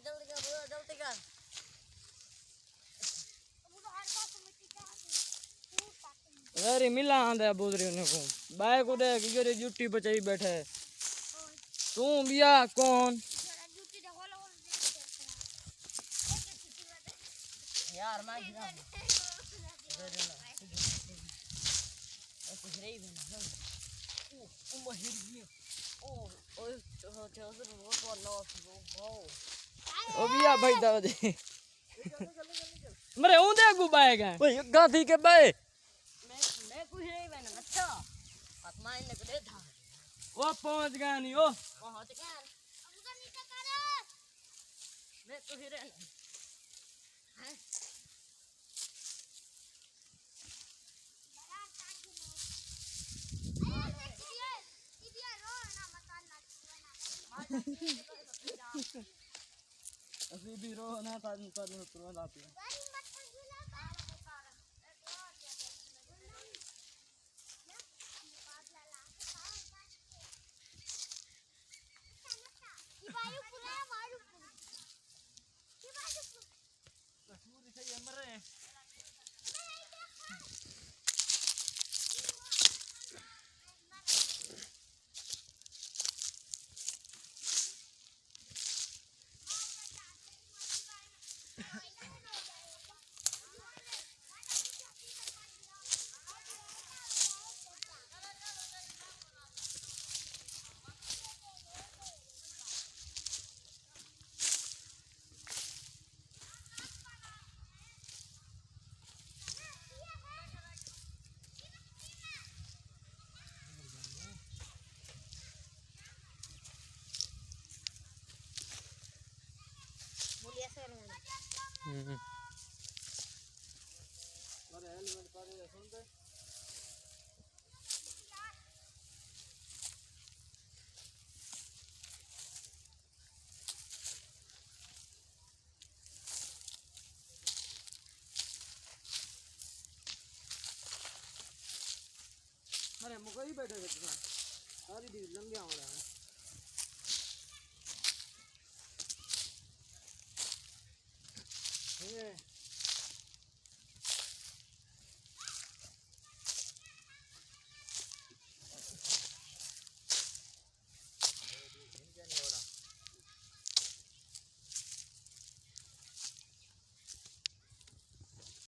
जल्दी कर। अरे मिला आंदे बुदरी ने को बाय को दे कि रे ड्यूटी बचाई बैठे तू बिया कौन यार मैं गिरा ओ बिया भाई दाव दे मरे ऊंदे गु बाय गए ओए गांधी के बाय मैं कुछ नहीं बना अच्छा आत्मा इनने को दे था ओ पहुंच गया नहीं ओ पहुंच गया उधर नीचे कर मैं कुछ नहीं हैं अभी भी रो ना ताज ताज तुरंत आती है अरे हेलमेट का रे सुन दे अरे मुकई बैठे थे तुम्हारा सारी दी लंगे हो रहा है